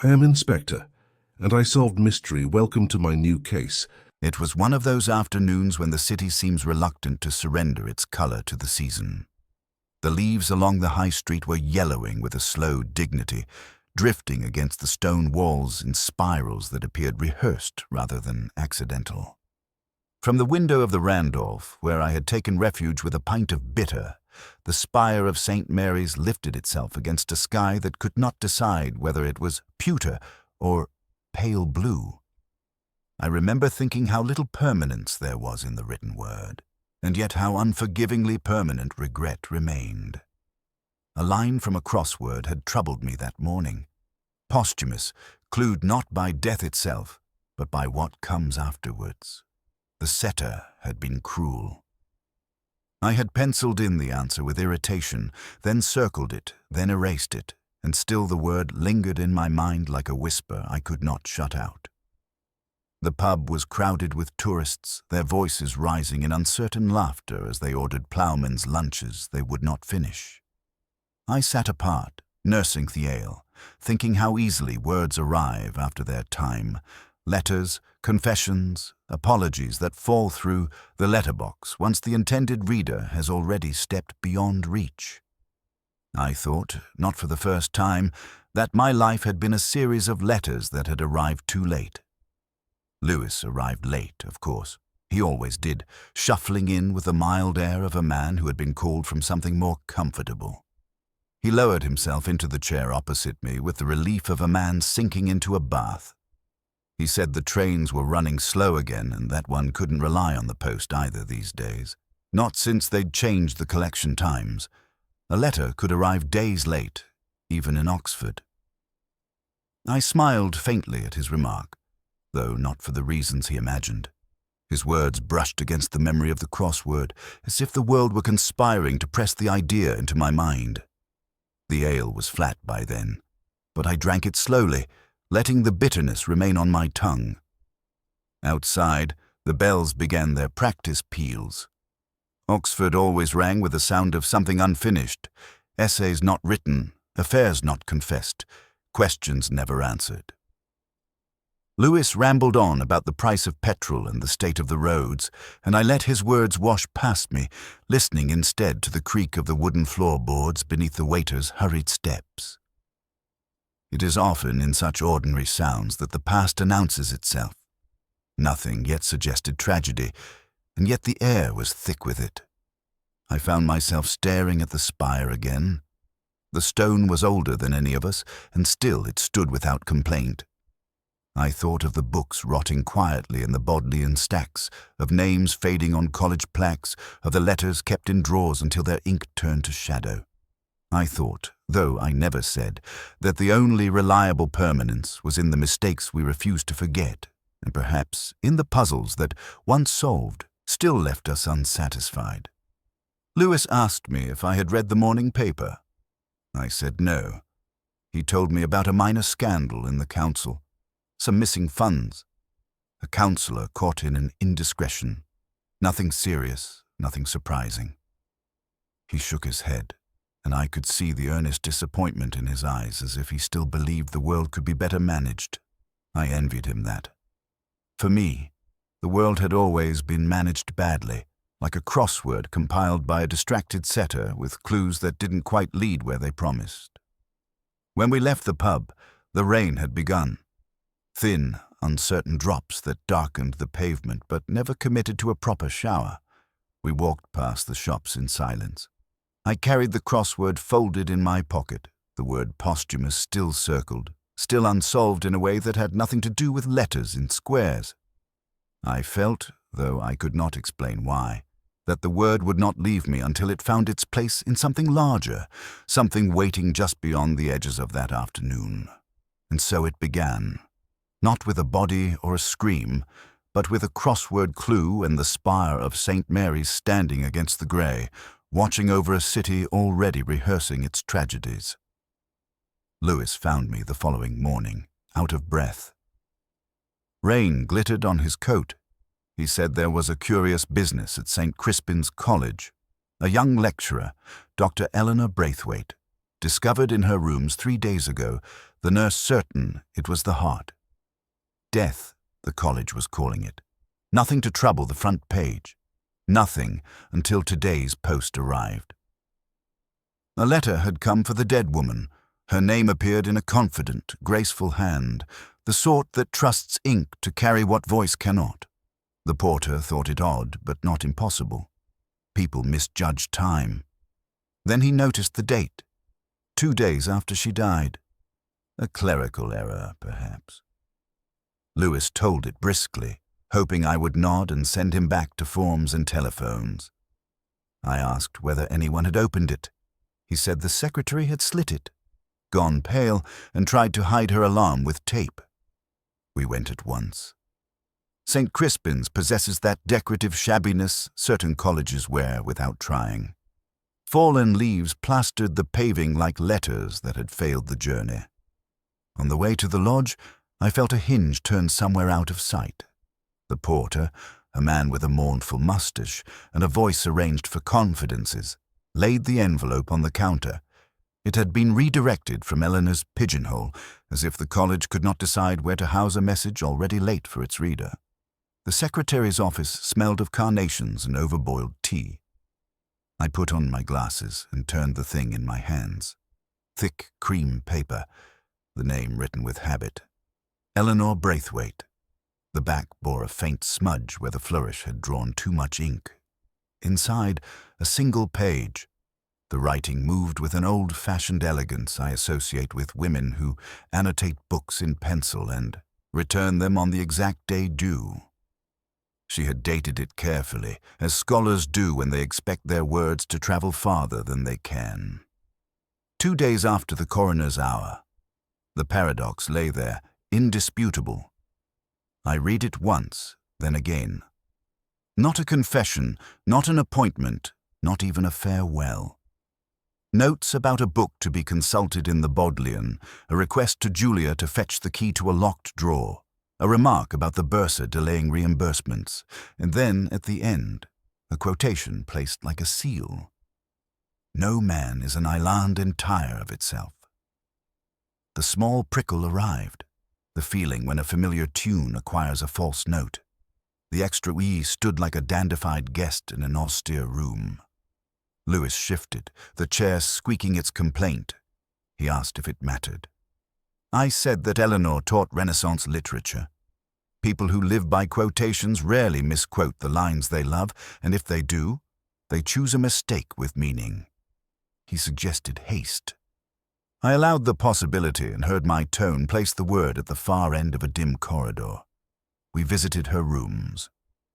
I am Inspector, and I solved mystery. Welcome to my new case. It was one of those afternoons when the city seems reluctant to surrender its color to the season. The leaves along the high street were yellowing with a slow dignity, drifting against the stone walls in spirals that appeared rehearsed rather than accidental. From the window of the Randolph, where I had taken refuge with a pint of bitter, the spire of St. Mary's lifted itself against a sky that could not decide whether it was pewter or pale blue. I remember thinking how little permanence there was in the written word, and yet how unforgivingly permanent regret remained. A line from a crossword had troubled me that morning. Posthumous, clued not by death itself, but by what comes afterwards. The setter had been cruel. I had penciled in the answer with irritation, then circled it, then erased it, and still the word lingered in my mind like a whisper I could not shut out. The pub was crowded with tourists, their voices rising in uncertain laughter as they ordered ploughmen's lunches they would not finish. I sat apart, nursing the ale, thinking how easily words arrive after their time, letters, confessions, apologies that fall through the letterbox once the intended reader has already stepped beyond reach. I thought, not for the first time, that my life had been a series of letters that had arrived too late. Lewis arrived late, of course. He always did, shuffling in with the mild air of a man who had been called from something more comfortable. He lowered himself into the chair opposite me with the relief of a man sinking into a bath. He said the trains were running slow again and that one couldn't rely on the post either these days. Not since they'd changed the collection times. A letter could arrive days late, even in Oxford. I smiled faintly at his remark, though not for the reasons he imagined. His words brushed against the memory of the crossword, as if the world were conspiring to press the idea into my mind. The ale was flat by then, but I drank it slowly, letting the bitterness remain on my tongue. Outside, the bells began their practice peals. Oxford always rang with the sound of something unfinished, essays not written, affairs not confessed, questions never answered. Lewis rambled on about the price of petrol and the state of the roads, and I let his words wash past me, listening instead to the creak of the wooden floorboards beneath the waiter's hurried steps. It is often in such ordinary sounds that the past announces itself. Nothing yet suggested tragedy, and yet the air was thick with it. I found myself staring at the spire again. The stone was older than any of us, and still it stood without complaint. I thought of the books rotting quietly in the Bodleian stacks, of names fading on college plaques, of the letters kept in drawers until their ink turned to shadow. I thought, though I never said, that the only reliable permanence was in the mistakes we refused to forget, and perhaps in the puzzles that, once solved, still left us unsatisfied. Lewis asked me if I had read the morning paper. I said no. He told me about a minor scandal in the council, some missing funds, a councillor caught in an indiscretion. Nothing serious, nothing surprising. He shook his head, and I could see the earnest disappointment in his eyes, as if he still believed the world could be better managed. I envied him that. For me, the world had always been managed badly, like a crossword compiled by a distracted setter with clues that didn't quite lead where they promised. When we left the pub, the rain had begun. Thin, uncertain drops that darkened the pavement but never committed to a proper shower. We walked past the shops in silence. I carried the crossword folded in my pocket, the word posthumous still circled, still unsolved in a way that had nothing to do with letters in squares. I felt, though I could not explain why, that the word would not leave me until it found its place in something larger, something waiting just beyond the edges of that afternoon. And so it began, not with a body or a scream, but with a crossword clue and the spire of St. Mary's standing against the grey, watching over a city already rehearsing its tragedies. Lewis found me the following morning, out of breath. Rain glittered on his coat. He said there was a curious business at St. Crispin's College. A young lecturer, Dr. Eleanor Braithwaite, discovered in her rooms 3 days ago the nurse certain it was the heart. Death, the college was calling it. Nothing to trouble the front page. Nothing until today's post arrived. A letter had come for the dead woman. Her name appeared in a confident, graceful hand, the sort that trusts ink to carry what voice cannot. The porter thought it odd, but not impossible. People misjudged time. Then he noticed the date, 2 days after she died. A clerical error, perhaps. Lewis told it briskly, hoping I would nod and send him back to forms and telephones. I asked whether anyone had opened it. He said the secretary had slit it, gone pale, and tried to hide her alarm with tape. We went at once. St. Crispin's possesses that decorative shabbiness certain colleges wear without trying. Fallen leaves plastered the paving like letters that had failed the journey. On the way to the lodge, I felt a hinge turn somewhere out of sight. The porter, a man with a mournful moustache and a voice arranged for confidences, laid the envelope on the counter. It had been redirected from Eleanor's pigeonhole, as if the college could not decide where to house a message already late for its reader. The secretary's office smelled of carnations and overboiled tea. I put on my glasses and turned the thing in my hands. Thick cream paper, the name written with habit. Eleanor Braithwaite. The back bore a faint smudge where the flourish had drawn too much ink. Inside, a single page. The writing moved with an old-fashioned elegance I associate with women who annotate books in pencil and return them on the exact day due. She had dated it carefully, as scholars do when they expect their words to travel farther than they can. 2 days after the coroner's hour. The paradox lay there, indisputable. I read it once, then again. Not a confession, not an appointment, not even a farewell. Notes about a book to be consulted in the Bodleian, a request to Julia to fetch the key to a locked drawer, a remark about the bursar delaying reimbursements, and then, at the end, a quotation placed like a seal. No man is an island entire of itself. The small prickle arrived, the feeling when a familiar tune acquires a false note. The extra E stood like a dandified guest in an austere room. Lewis shifted, the chair squeaking its complaint. He asked if it mattered. I said that Eleanor taught Renaissance literature. People who live by quotations rarely misquote the lines they love, and if they do, they choose a mistake with meaning. He suggested haste. I allowed the possibility and heard my tone place the word at the far end of a dim corridor. We visited her rooms.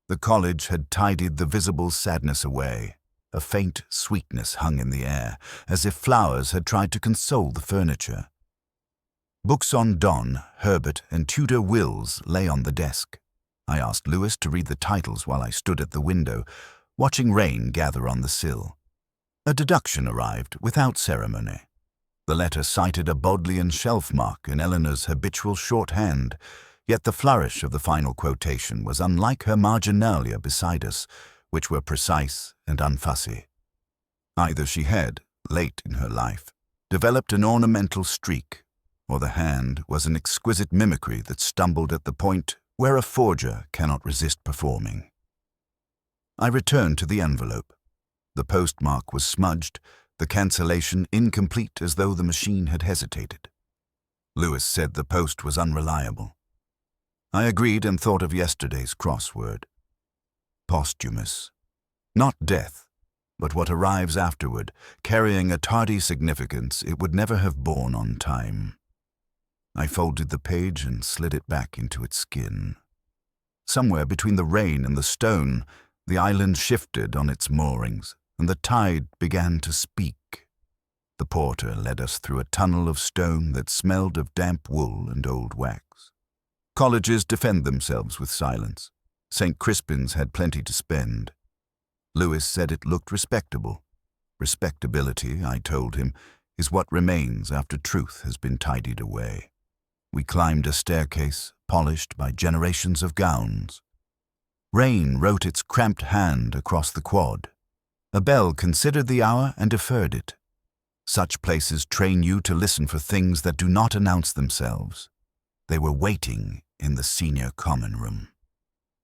The college had tidied the visible sadness away. A faint sweetness hung in the air, as if flowers had tried to console the furniture. Books on Donne, Herbert, and Tudor Wills lay on the desk. I asked Lewis to read the titles while I stood at the window, watching rain gather on the sill. A deduction arrived without ceremony. The letter cited a Bodleian shelf mark in Eleanor's habitual shorthand, yet the flourish of the final quotation was unlike her marginalia beside us, which were precise and unfussy. Either she had, late in her life, developed an ornamental streak, or the hand was an exquisite mimicry that stumbled at the point where a forger cannot resist performing. I returned to the envelope. The postmark was smudged, the cancellation incomplete as though the machine had hesitated. Lewis said the post was unreliable. I agreed and thought of yesterday's crossword. Posthumous. Not death, but what arrives afterward, carrying a tardy significance it would never have borne on time. I folded the page and slid it back into its skin. Somewhere between the rain and the stone, the island shifted on its moorings, and the tide began to speak. The porter led us through a tunnel of stone that smelled of damp wool and old wax. Colleges defend themselves with silence. St. Crispin's had plenty to spend. Lewis said it looked respectable. Respectability, I told him, is what remains after truth has been tidied away. We climbed a staircase, polished by generations of gowns. Rain wrote its cramped hand across the quad. A bell considered the hour and deferred it. Such places train you to listen for things that do not announce themselves. They were waiting in the senior common room.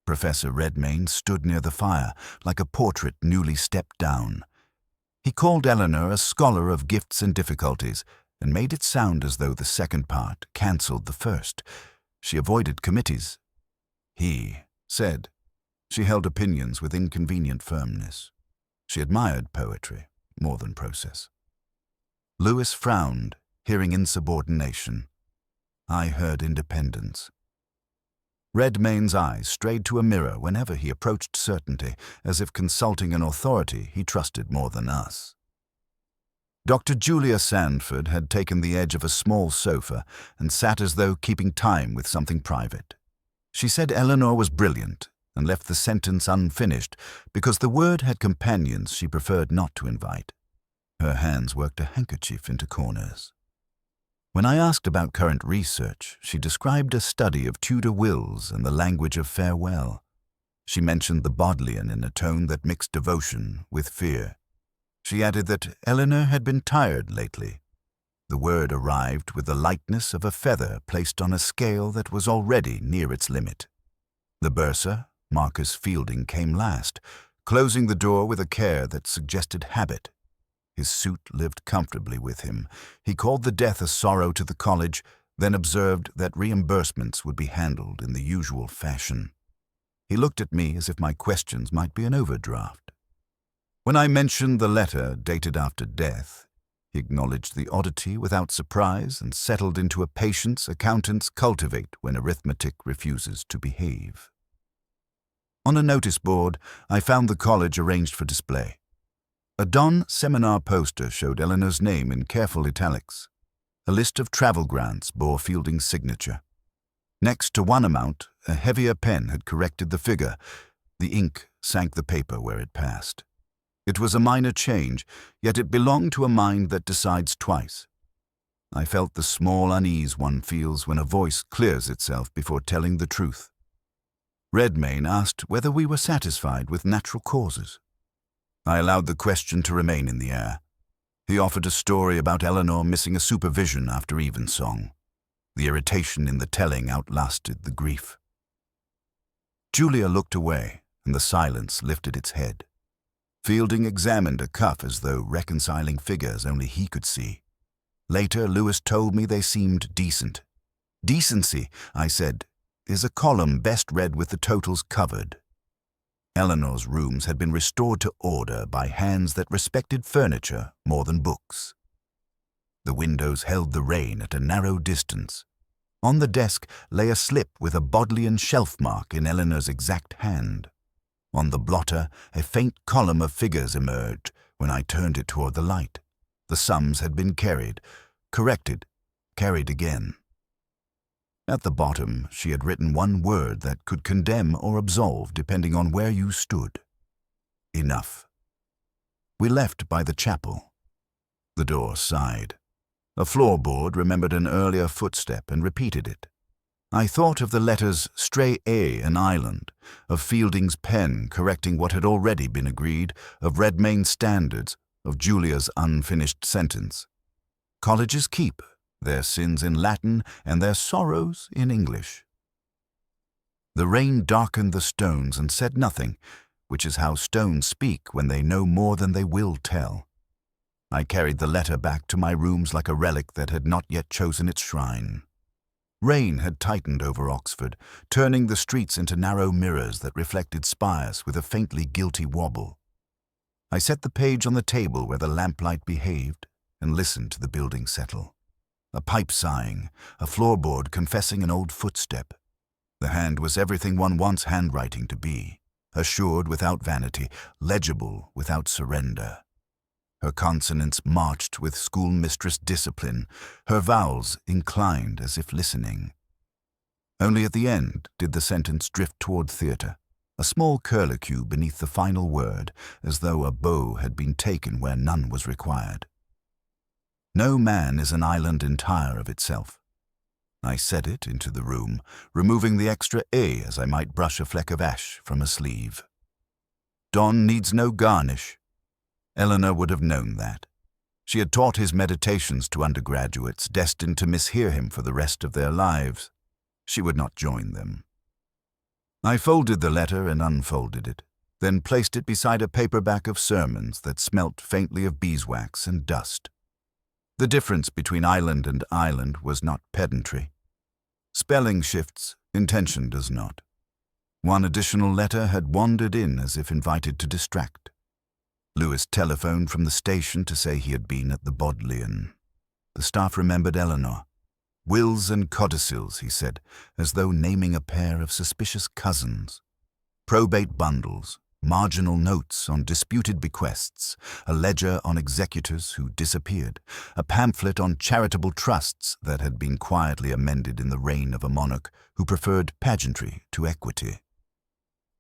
Professor Redmayne stood near the fire, like a portrait newly stepped down. He called Eleanor a scholar of gifts and difficulties, and made it sound as though the second part cancelled the first. She avoided committees. He said she held opinions with inconvenient firmness. She admired poetry more than process. Lewis frowned, hearing insubordination. I heard independence. Redmayne's eyes strayed to a mirror whenever he approached certainty, as if consulting an authority he trusted more than us. Dr. Julia Sandford had taken the edge of a small sofa and sat as though keeping time with something private. She said Eleanor was brilliant and left the sentence unfinished because the word had companions she preferred not to invite. Her hands worked a handkerchief into corners. When I asked about current research, she described a study of Tudor wills and the language of farewell. She mentioned the Bodleian in a tone that mixed devotion with fear. She added that Eleanor had been tired lately. The word arrived with the lightness of a feather placed on a scale that was already near its limit. The bursar, Marcus Fielding, came last, closing the door with a care that suggested habit. His suit lived comfortably with him. He called the death a sorrow to the college, then observed that reimbursements would be handled in the usual fashion. He looked at me as if my questions might be an overdraft. When I mentioned the letter dated after death, he acknowledged the oddity without surprise and settled into a patience accountants cultivate when arithmetic refuses to behave. On a notice board, I found the college arranged for display. A Don seminar poster showed Eleanor's name in careful italics. A list of travel grants bore Fielding's signature. Next to one amount, a heavier pen had corrected the figure. The ink sank the paper where it passed. It was a minor change, yet it belonged to a mind that decides twice. I felt the small unease one feels when a voice clears itself before telling the truth. Redmayne asked whether we were satisfied with natural causes. I allowed the question to remain in the air. He offered a story about Eleanor missing a supervision after evensong. The irritation in the telling outlasted the grief. Julia looked away, and the silence lifted its head. Fielding examined a cuff as though reconciling figures only he could see. Later, Lewis told me they seemed decent. Decency, I said, is a column best read with the totals covered. Eleanor's rooms had been restored to order by hands that respected furniture more than books. The windows held the rain at a narrow distance. On the desk lay a slip with a Bodleian shelf mark in Eleanor's exact hand. On the blotter, a faint column of figures emerged when I turned it toward the light. The sums had been carried, corrected, carried again. At the bottom, she had written one word that could condemn or absolve depending on where you stood. Enough. We left by the chapel. The door sighed. A floorboard remembered an earlier footstep and repeated it. I thought of the letters stray A and island, of Fielding's pen correcting what had already been agreed, of Redmayne's standards, of Julia's unfinished sentence. Colleges keep their sins in Latin and their sorrows in English. The rain darkened the stones and said nothing, which is how stones speak when they know more than they will tell. I carried the letter back to my rooms like a relic that had not yet chosen its shrine. Rain had tightened over Oxford, turning the streets into narrow mirrors that reflected spires with a faintly guilty wobble. I set the page on the table where the lamplight behaved and listened to the building settle. A pipe sighing, a floorboard confessing an old footstep. The hand was everything one wants handwriting to be, assured without vanity, legible without surrender. Her consonants marched with schoolmistress discipline, her vowels inclined as if listening. Only at the end did the sentence drift toward theatre, a small curlicue beneath the final word, as though a bow had been taken where none was required. No man is an island entire of itself. I set it into the room, removing the extra A as I might brush a fleck of ash from a sleeve. Don needs no garnish. Eleanor would have known that. She had taught his meditations to undergraduates destined to mishear him for the rest of their lives. She would not join them. I folded the letter and unfolded it, then placed it beside a paperback of sermons that smelt faintly of beeswax and dust. The difference between island and island was not pedantry. Spelling shifts, intention does not. One additional letter had wandered in as if invited to distract. Lewis telephoned from the station to say he had been at the Bodleian. The staff remembered Eleanor. Wills and codicils, he said, as though naming a pair of suspicious cousins. Probate bundles, marginal notes on disputed bequests, a ledger on executors who disappeared, a pamphlet on charitable trusts that had been quietly amended in the reign of a monarch who preferred pageantry to equity.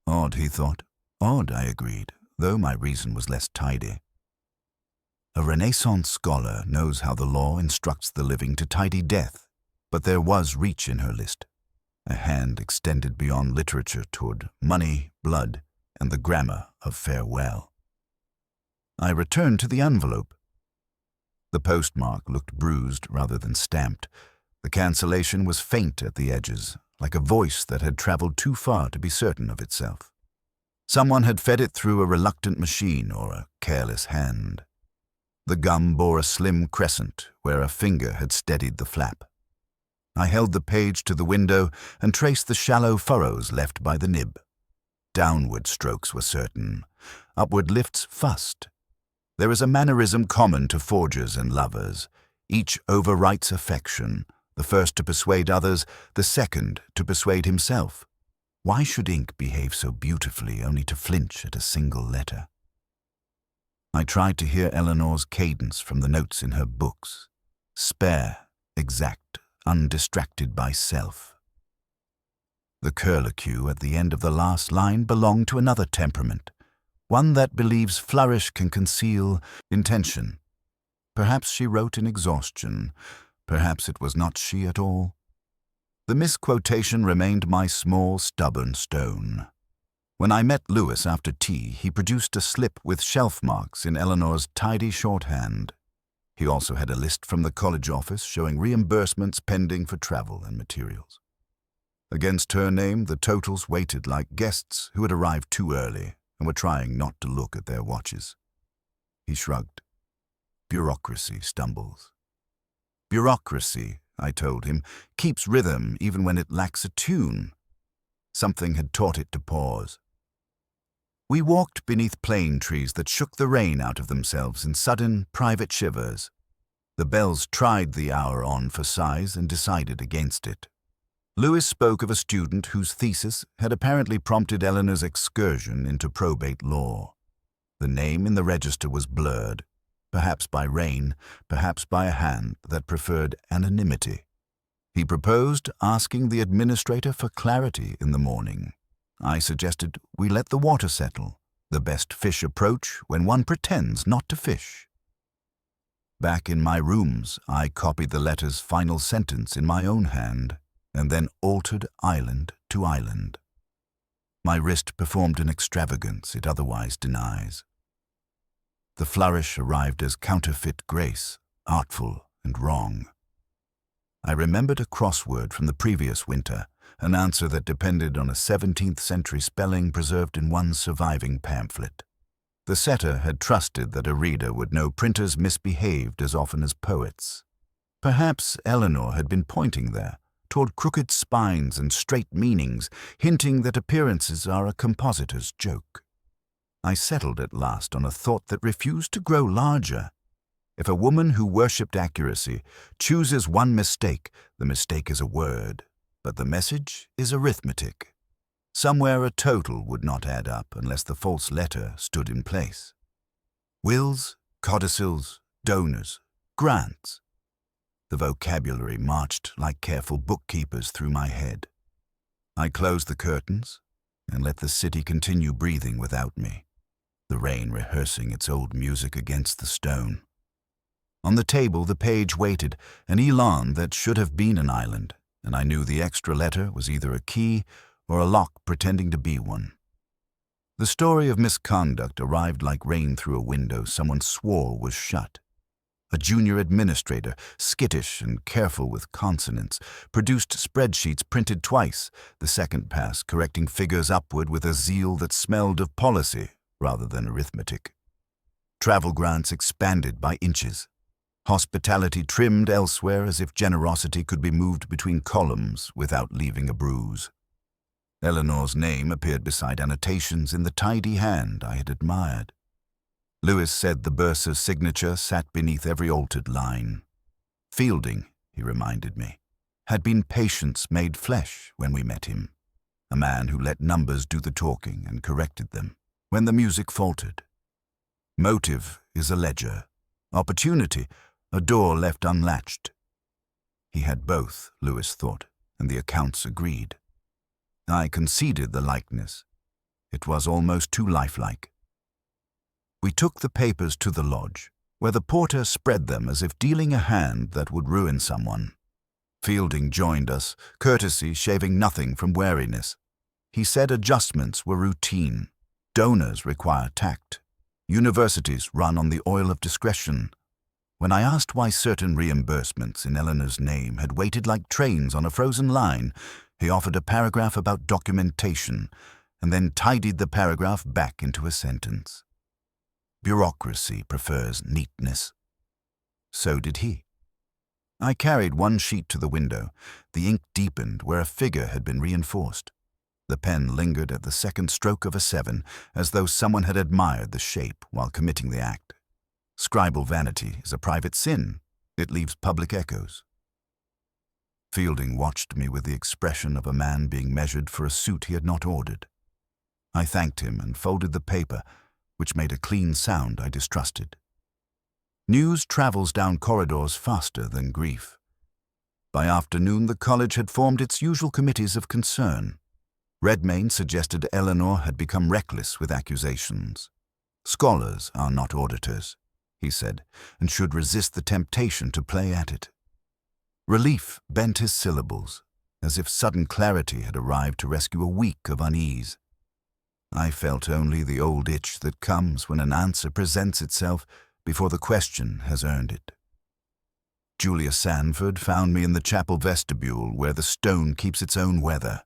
Odd, he thought. Odd, I agreed, though my reason was less tidy. A Renaissance scholar knows how the law instructs the living to tidy death, but there was reach in her list, a hand extended beyond literature toward money, blood, and the grammar of farewell. I returned to the envelope. The postmark looked bruised rather than stamped. The cancellation was faint at the edges, like a voice that had traveled too far to be certain of itself. Someone had fed it through a reluctant machine or a careless hand. The gum bore a slim crescent where a finger had steadied the flap. I held the page to the window and traced the shallow furrows left by the nib. Downward strokes were certain, upward lifts fussed. There is a mannerism common to forgers and lovers. Each overwrites affection, the first to persuade others, the second to persuade himself. Why should ink behave so beautifully only to flinch at a single letter? I tried to hear Eleanor's cadence from the notes in her books. Spare, exact, undistracted by self. The curlicue at the end of the last line belonged to another temperament, one that believes flourish can conceal intention. Perhaps she wrote in exhaustion. Perhaps it was not she at all. The misquotation remained my small, stubborn stone. When I met Lewis after tea, he produced a slip with shelf marks in Eleanor's tidy shorthand. He also had a list from the college office showing reimbursements pending for travel and materials. Against her name, the totals weighted like guests who had arrived too early and were trying not to look at their watches. He shrugged. Bureaucracy stumbles. Bureaucracy, I told him, keeps rhythm even when it lacks a tune. Something had taught it to pause. We walked beneath plane trees that shook the rain out of themselves in sudden, private shivers. The bells tried the hour on for size and decided against it. Lewis spoke of a student whose thesis had apparently prompted Eleanor's excursion into probate law. The name in the register was blurred, perhaps by rain, perhaps by a hand that preferred anonymity. He proposed asking the administrator for clarity in the morning. I suggested we let the water settle, the best fish approach when one pretends not to fish. Back in my rooms, I copied the letter's final sentence in my own hand, and then altered island to island. My wrist performed an extravagance it otherwise denies. The flourish arrived as counterfeit grace, artful and wrong. I remembered a crossword from the previous winter, an answer that depended on a 17th century spelling preserved in one surviving pamphlet. The setter had trusted that a reader would know printers misbehaved as often as poets. Perhaps Eleanor had been pointing there, toward crooked spines and straight meanings, hinting that appearances are a compositor's joke. I settled at last on a thought that refused to grow larger. If a woman who worshipped accuracy chooses one mistake, the mistake is a word, but the message is arithmetic. Somewhere a total would not add up unless the false letter stood in place. Wills, codicils, donors, grants. The vocabulary marched like careful bookkeepers through my head. I closed the curtains and let the city continue breathing without me, the rain rehearsing its old music against the stone. On the table the page waited, an elan that should have been an island, and I knew the extra letter was either a key or a lock pretending to be one. The story of misconduct arrived like rain through a window someone swore was shut. A junior administrator, skittish and careful with consonants, produced spreadsheets printed twice, the second pass correcting figures upward with a zeal that smelled of policy rather than arithmetic. Travel grants expanded by inches. Hospitality trimmed elsewhere as if generosity could be moved between columns without leaving a bruise. Eleanor's name appeared beside annotations in the tidy hand I had admired. Lewis said the bursar's signature sat beneath every altered line. Fielding, he reminded me, had been patience made flesh when we met him, a man who let numbers do the talking and corrected them when the music faltered. Motive is a ledger, opportunity, a door left unlatched. He had both, Lewis thought, and the accounts agreed. I conceded the likeness. It was almost too lifelike. We took the papers to the lodge, where the porter spread them as if dealing a hand that would ruin someone. Fielding joined us, courtesy shaving nothing from wariness. He said adjustments were routine. Donors require tact. Universities run on the oil of discretion. When I asked why certain reimbursements in Eleanor's name had waited like trains on a frozen line, he offered a paragraph about documentation and then tidied the paragraph back into a sentence. Bureaucracy prefers neatness. So did he. I carried one sheet to the window. The ink deepened where a figure had been reinforced. The pen lingered at the second stroke of a 7, as though someone had admired the shape while committing the act. Scribal vanity is a private sin. It leaves public echoes. Fielding watched me with the expression of a man being measured for a suit he had not ordered. I thanked him and folded the paper, which made a clean sound I distrusted. News travels down corridors faster than grief. By afternoon, the college had formed its usual committees of concern. Redmayne suggested Eleanor had become reckless with accusations. Scholars are not auditors, he said, and should resist the temptation to play at it. Relief bent his syllables, as if sudden clarity had arrived to rescue a week of unease. I felt only the old itch that comes when an answer presents itself before the question has earned it. Julia Sanford found me in the chapel vestibule where the stone keeps its own weather.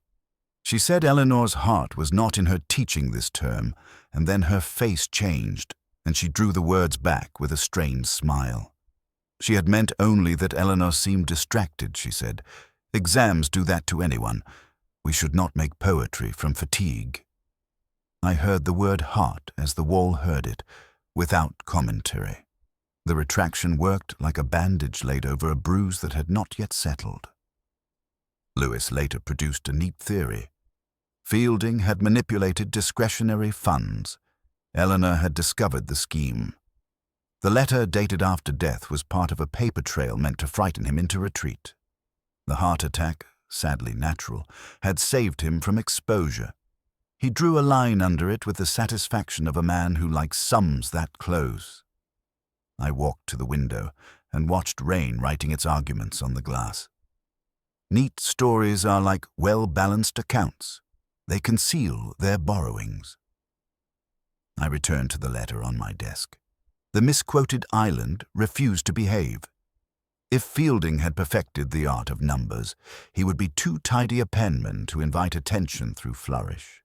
She said Eleanor's heart was not in her teaching this term, and then her face changed, and she drew the words back with a strained smile. She had meant only that Eleanor seemed distracted, she said. Exams do that to anyone. We should not make poetry from fatigue. I heard the word heart as the wall heard it, without commentary. The retraction worked like a bandage laid over a bruise that had not yet settled. Lewis later produced a neat theory. Fielding had manipulated discretionary funds. Eleanor had discovered the scheme. The letter dated after death was part of a paper trail meant to frighten him into retreat. The heart attack, sadly natural, had saved him from exposure. He drew a line under it with the satisfaction of a man who likes sums that close. I walked to the window and watched rain writing its arguments on the glass. Neat stories are like well-balanced accounts. They conceal their borrowings. I returned to the letter on my desk. The misquoted island refused to behave. If Fielding had perfected the art of numbers, he would be too tidy a penman to invite attention through flourish.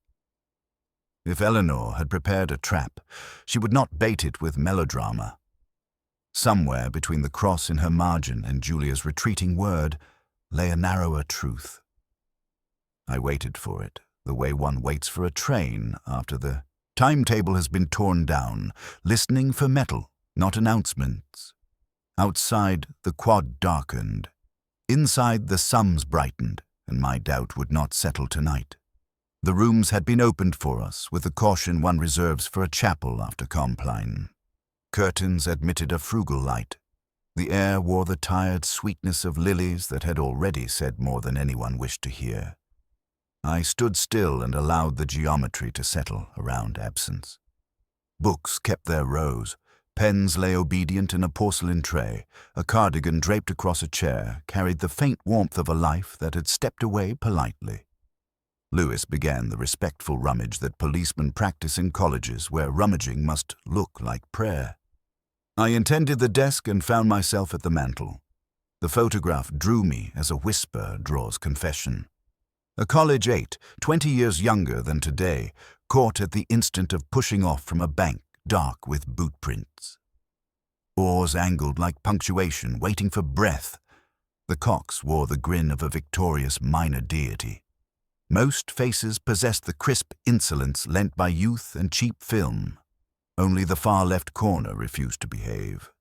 If Eleanor had prepared a trap, she would not bait it with melodrama. Somewhere between the cross in her margin and Julia's retreating word lay a narrower truth. I waited for it, the way one waits for a train after the timetable has been torn down, listening for metal, not announcements. Outside, the quad darkened. Inside, the sums brightened, and my doubt would not settle tonight. The rooms had been opened for us with the caution one reserves for a chapel after Compline. Curtains admitted a frugal light. The air wore the tired sweetness of lilies that had already said more than anyone wished to hear. I stood still and allowed the geometry to settle around absence. Books kept their rows. Pens lay obedient in a porcelain tray. A cardigan draped across a chair carried the faint warmth of a life that had stepped away politely. Lewis began the respectful rummage that policemen practice in colleges where rummaging must look like prayer. I intended the desk and found myself at the mantel. The photograph drew me as a whisper draws confession. A college 8, 20 years younger than today, caught at the instant of pushing off from a bank dark with boot prints. Oars angled like punctuation, waiting for breath. The cocks wore the grin of a victorious minor deity. Most faces possessed the crisp insolence lent by youth and cheap film. Only the far left corner refused to behave.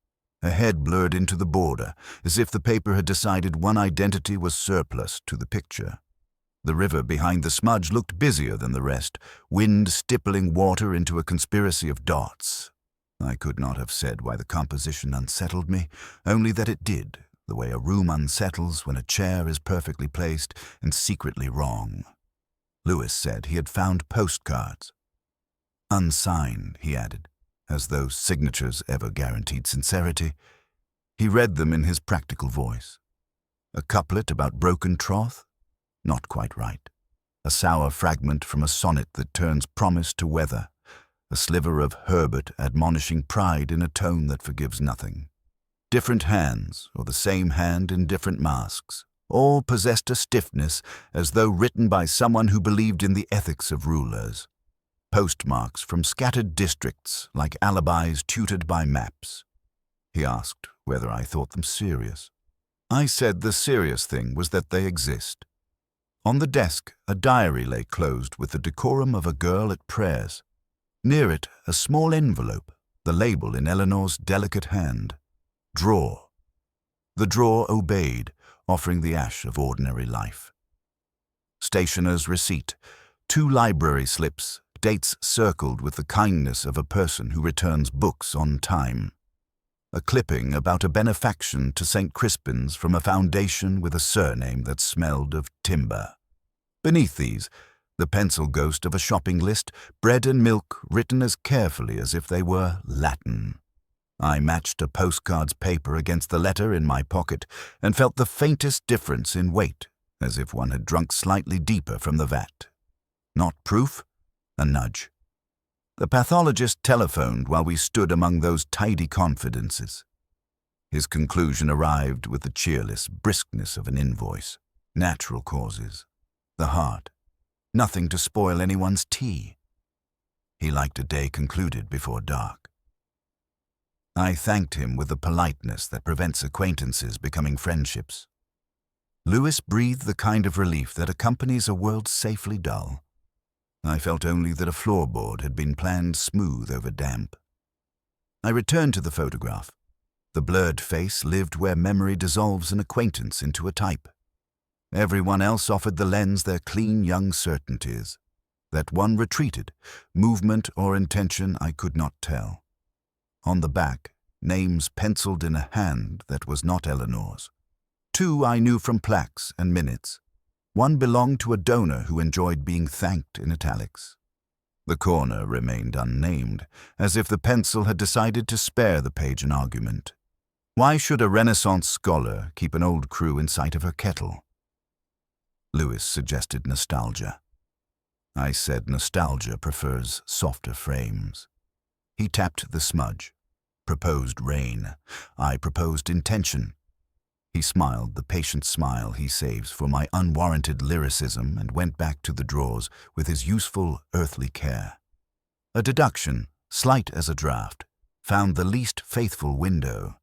A head blurred into the border, as if the paper had decided one identity was surplus to the picture. The river behind the smudge looked busier than the rest, wind stippling water into a conspiracy of dots. I could not have said why the composition unsettled me, only that it did, the way a room unsettles when a chair is perfectly placed and secretly wrong. Lewis said he had found postcards. Unsigned, he added, as though signatures ever guaranteed sincerity. He read them in his practical voice. A couplet about broken troth? Not quite right. A sour fragment from a sonnet that turns promise to weather. A sliver of Herbert admonishing pride in a tone that forgives nothing. Different hands, or the same hand in different masks. All possessed a stiffness as though written by someone who believed in the ethics of rulers. Postmarks from scattered districts, like alibis tutored by maps. He asked whether I thought them serious. I said the serious thing was that they exist. On the desk, a diary lay closed with the decorum of a girl at prayers. Near it, a small envelope, the label in Eleanor's delicate hand. Drawer. The drawer obeyed, offering the ash of ordinary life. Stationer's receipt, 2 library slips, dates circled with the kindness of a person who returns books on time. A clipping about a benefaction to St. Crispin's from a foundation with a surname that smelled of timber. Beneath these, the pencil ghost of a shopping list, bread and milk written as carefully as if they were Latin. I matched a postcard's paper against the letter in my pocket and felt the faintest difference in weight, as if one had drunk slightly deeper from the vat. Not proof, a nudge. The pathologist telephoned while we stood among those tidy confidences. His conclusion arrived with the cheerless briskness of an invoice. Natural causes. The heart. Nothing to spoil anyone's tea. He liked a day concluded before dark. I thanked him with the politeness that prevents acquaintances becoming friendships. Lewis breathed the kind of relief that accompanies a world safely dull. I felt only that a floorboard had been planned smooth over damp. I returned to the photograph. The blurred face lived where memory dissolves an acquaintance into a type. Everyone else offered the lens their clean young certainties. That one retreated, movement or intention I could not tell. On the back, names penciled in a hand that was not Eleanor's. 2 I knew from plaques and minutes. One belonged to a donor who enjoyed being thanked in italics. The corner remained unnamed, as if the pencil had decided to spare the page an argument. Why should a Renaissance scholar keep an old crew in sight of her kettle? Lewis suggested nostalgia. I said nostalgia prefers softer frames. He tapped the smudge. Proposed rain. I proposed intention. He smiled the patient smile he saves for my unwarranted lyricism and went back to the drawers with his useful earthly care. A deduction, slight as a draft, found the least faithful window.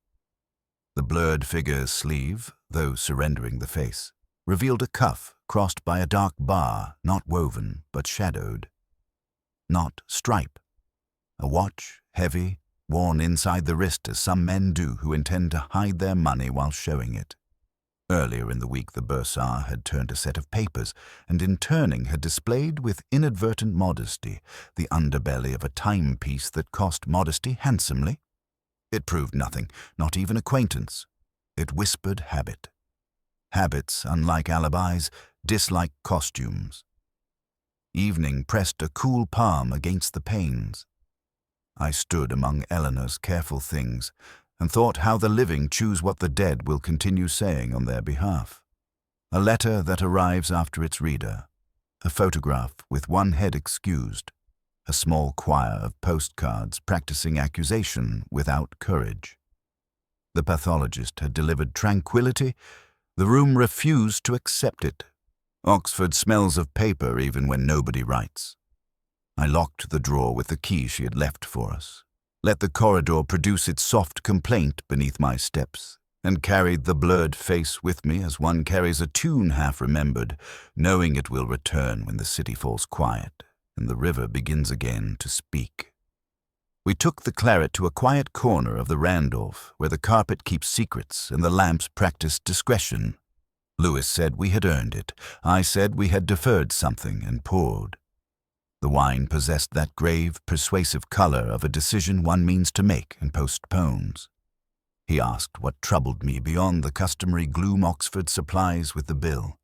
The blurred figure's sleeve, though surrendering the face, revealed a cuff crossed by a dark bar, not woven but shadowed. Not stripe. A watch, heavy, worn inside the wrist as some men do who intend to hide their money while showing it. Earlier in the week the bursar had turned a set of papers and in turning had displayed with inadvertent modesty the underbelly of a timepiece that cost modesty handsomely. It proved nothing, not even acquaintance. It whispered habit. Habits, unlike alibis, dislike costumes. Evening pressed a cool palm against the panes. I stood among Eleanor's careful things and thought how the living choose what the dead will continue saying on their behalf. A letter that arrives after its reader. A photograph with one head excused. a small choir of postcards practicing accusation without courage. The pathologist had delivered tranquility. The room refused to accept it. Oxford smells of paper even when nobody writes. I locked the drawer with the key she had left for us, let the corridor produce its soft complaint beneath my steps, and carried the blurred face with me as one carries a tune half-remembered, knowing it will return when the city falls quiet and the river begins again to speak. We took the claret to a quiet corner of the Randolph, where the carpet keeps secrets and the lamps practice discretion. Lewis said we had earned it. I said we had deferred something and poured. The wine possessed that grave, persuasive color of a decision one means to make and postpones. He asked what troubled me beyond the customary gloom Oxford supplies with the bill.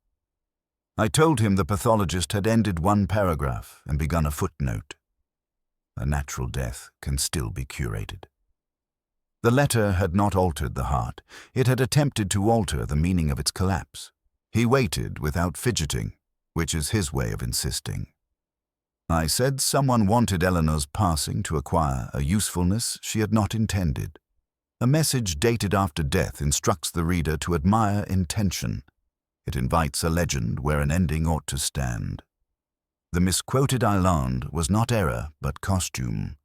I told him the pathologist had ended one paragraph and begun a footnote. A natural death can still be curated. The letter had not altered the heart. It had attempted to alter the meaning of its collapse. He waited without fidgeting, which is his way of insisting. I said someone wanted Eleanor's passing to acquire a usefulness she had not intended. A message dated after death instructs the reader to admire intention. It invites a legend where an ending ought to stand. The misquoted Island was not error, but costume.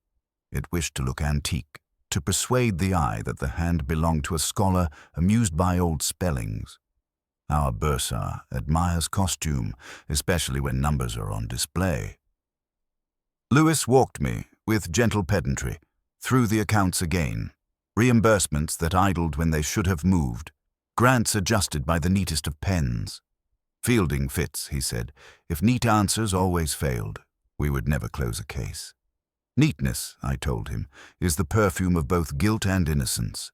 It wished to look antique, to persuade the eye that the hand belonged to a scholar amused by old spellings. Our bursar admires costume, especially when numbers are on display. Lewis walked me, with gentle pedantry, through the accounts again, reimbursements that idled when they should have moved, grants adjusted by the neatest of pens. Fielding fits, he said. If neat answers always failed, we would never close a case. Neatness, I told him, is the perfume of both guilt and innocence.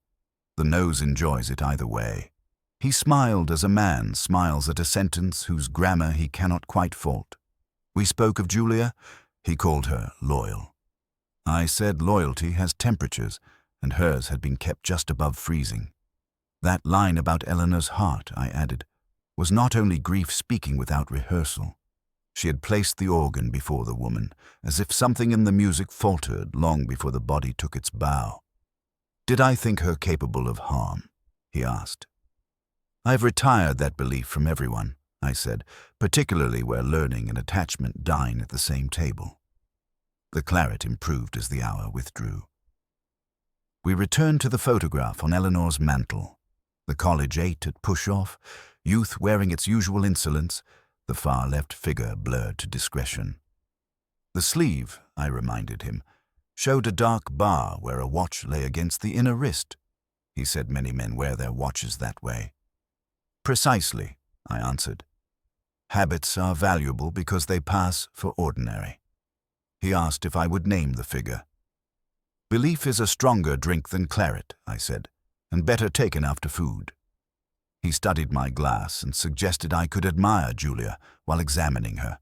The nose enjoys it either way. He smiled as a man smiles at a sentence whose grammar he cannot quite fault. We spoke of Julia. He called her loyal. I said loyalty has temperatures, and hers had been kept just above freezing. That line about Eleanor's heart, I added, was not only grief speaking without rehearsal. She had placed the organ before the woman, as if something in the music faltered long before the body took its bow. Did I think her capable of harm? He asked. I've retired that belief from everyone, I said, particularly where learning and attachment dine at the same table. The claret improved as the hour withdrew. We returned to the photograph on Eleanor's mantel. The college eight at push-off, youth wearing its usual insolence, the far-left figure blurred to discretion. The sleeve, I reminded him, showed a dark bar where a watch lay against the inner wrist. He said many men wear their watches that way. Precisely, I answered. Habits are valuable because they pass for ordinary. He asked if I would name the figure. Belief is a stronger drink than claret, I said, and better taken after food. He studied my glass and suggested I could admire Julia while examining her.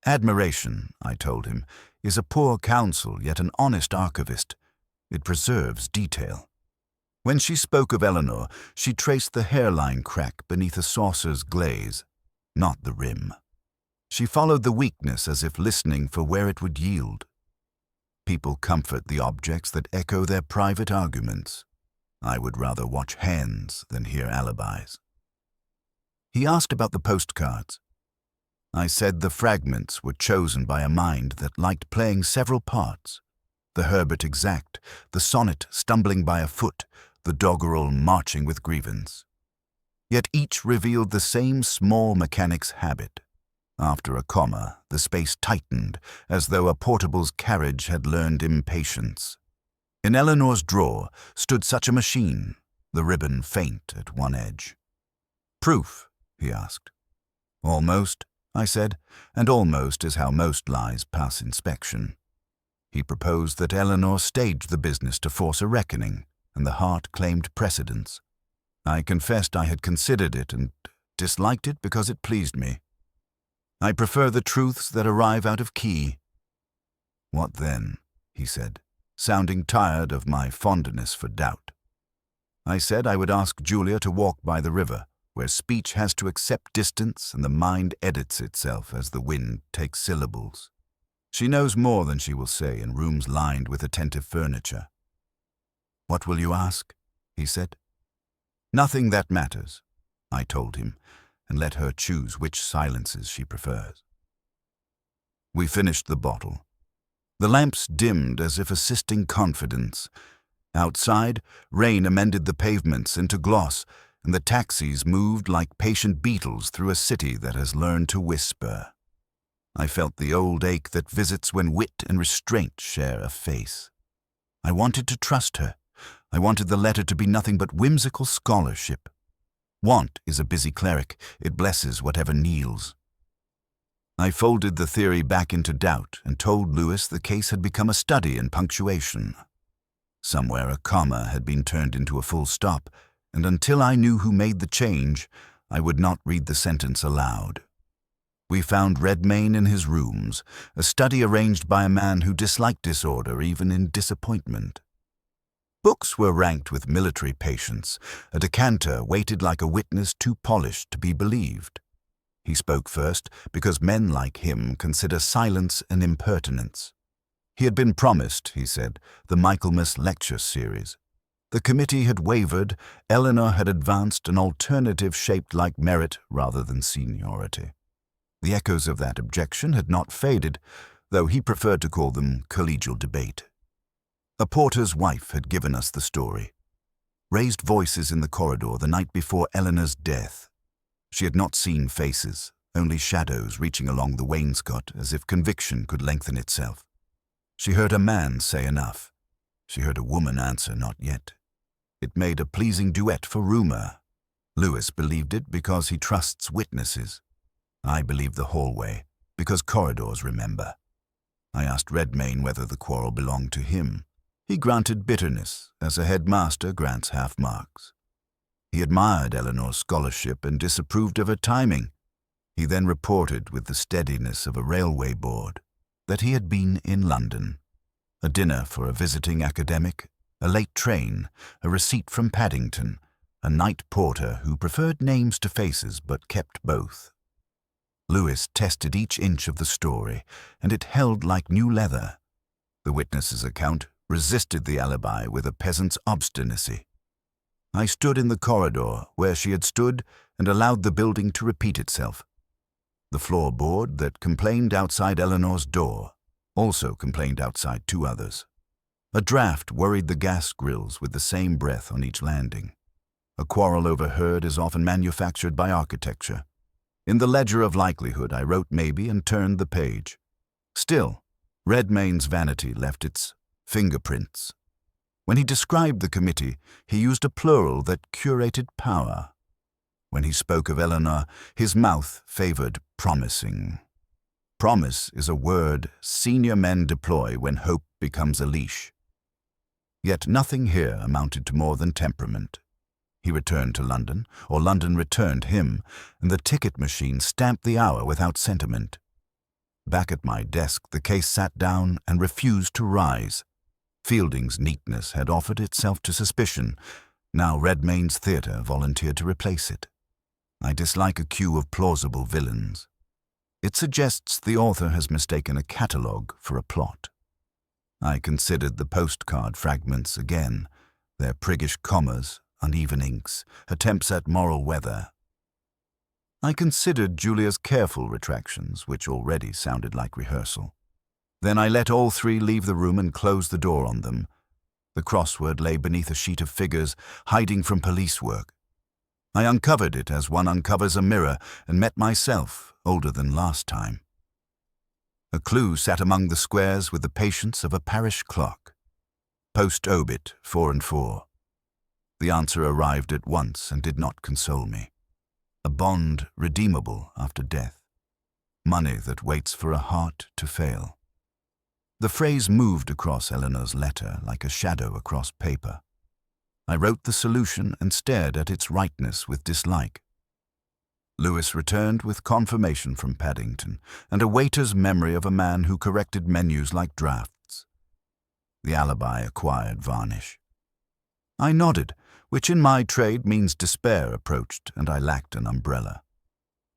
Admiration, I told him, is a poor counsel yet an honest archivist. It preserves detail. When she spoke of Eleanor, she traced the hairline crack beneath a saucer's glaze, not the rim. She followed the weakness as if listening for where it would yield. People comfort the objects that echo their private arguments. I would rather watch hands than hear alibis. He asked about the postcards. I said the fragments were chosen by a mind that liked playing several parts. The Herbert exact, the sonnet stumbling by a foot, the doggerel marching with grievance. Yet each revealed the same small mechanic's habit. After a comma, the space tightened, as though a portable's carriage had learned impatience. In Eleanor's drawer stood such a machine, the ribbon faint at one edge. Proof? He asked. Almost, I said, and almost is how most lies pass inspection. He proposed that Eleanor staged the business to force a reckoning, and the heart claimed precedence. I confessed I had considered it and disliked it because it pleased me. I prefer the truths that arrive out of key. What then? He said, sounding tired of my fondness for doubt. I said I would ask Julia to walk by the river, where speech has to accept distance and the mind edits itself as the wind takes syllables. She knows more than she will say in rooms lined with attentive furniture. "What will you ask?" he said. "Nothing that matters," I told him, and let her choose which silences she prefers. We finished the bottle. The lamps dimmed as if assisting confidence. Outside, rain amended the pavements into gloss, and the taxis moved like patient beetles through a city that has learned to whisper. I felt the old ache that visits when wit and restraint share a face. I wanted to trust her. I wanted the letter to be nothing but whimsical scholarship. Want is a busy cleric. It blesses whatever kneels. I folded the theory back into doubt and told Lewis the case had become a study in punctuation. Somewhere a comma had been turned into a full stop, and until I knew who made the change, I would not read the sentence aloud. We found Redmayne in his rooms, a study arranged by a man who disliked disorder even in disappointment. Books were ranked with military patience. A decanter waited like a witness too polished to be believed. He spoke first because men like him consider silence an impertinence. He had been promised, he said, the Michaelmas lecture series. The committee had wavered. Eleanor had advanced an alternative shaped like merit rather than seniority. The echoes of that objection had not faded, though he preferred to call them collegial debate. A porter's wife had given us the story. Raised voices in the corridor the night before Eleanor's death. She had not seen faces, only shadows reaching along the wainscot as if conviction could lengthen itself. She heard a man say enough. She heard a woman answer not yet. It made a pleasing duet for rumor. Lewis believed it because he trusts witnesses. I believed the hallway because corridors remember. I asked Redmayne whether the quarrel belonged to him. He granted bitterness, as a headmaster grants half marks. He admired Eleanor's scholarship and disapproved of her timing. He then reported with the steadiness of a railway board that he had been in London. A dinner for a visiting academic, a late train, a receipt from Paddington, a night porter who preferred names to faces but kept both. Lewis tested each inch of the story, and it held like new leather. The witness's account resisted the alibi with a peasant's obstinacy. I stood in the corridor where she had stood and allowed the building to repeat itself. The floorboard that complained outside Eleanor's door also complained outside two others. A draft worried the gas grills with the same breath on each landing. A quarrel overheard is often manufactured by architecture. In the ledger of likelihood, I wrote maybe and turned the page. Still, Redmayne's vanity left its fingerprints. When he described the committee, he used a plural that curated power. When he spoke of Eleanor, his mouth favored promising. Promise is a word senior men deploy when hope becomes a leash. Yet nothing here amounted to more than temperament. He returned to London, or London returned him, and the ticket machine stamped the hour without sentiment. Back at my desk, the case sat down and refused to rise. Fielding's neatness had offered itself to suspicion. Now Redmayne's theatre volunteered to replace it. I dislike a queue of plausible villains. It suggests the author has mistaken a catalogue for a plot. I considered the postcard fragments again, their priggish commas, uneven inks, attempts at moral weather. I considered Julia's careful retractions, which already sounded like rehearsal. Then I let all three leave the room and closed the door on them. The crossword lay beneath a sheet of figures, hiding from police work. I uncovered it as one uncovers a mirror and met myself, older than last time. A clue sat among the squares with the patience of a parish clock. Post obit 4 and 4. The answer arrived at once and did not console me. A bond redeemable after death. Money that waits for a heart to fail. The phrase moved across Eleanor's letter like a shadow across paper. I wrote the solution and stared at its rightness with dislike. Lewis returned with confirmation from Paddington and a waiter's memory of a man who corrected menus like drafts. The alibi acquired varnish. I nodded, which in my trade means despair approached, and I lacked an umbrella.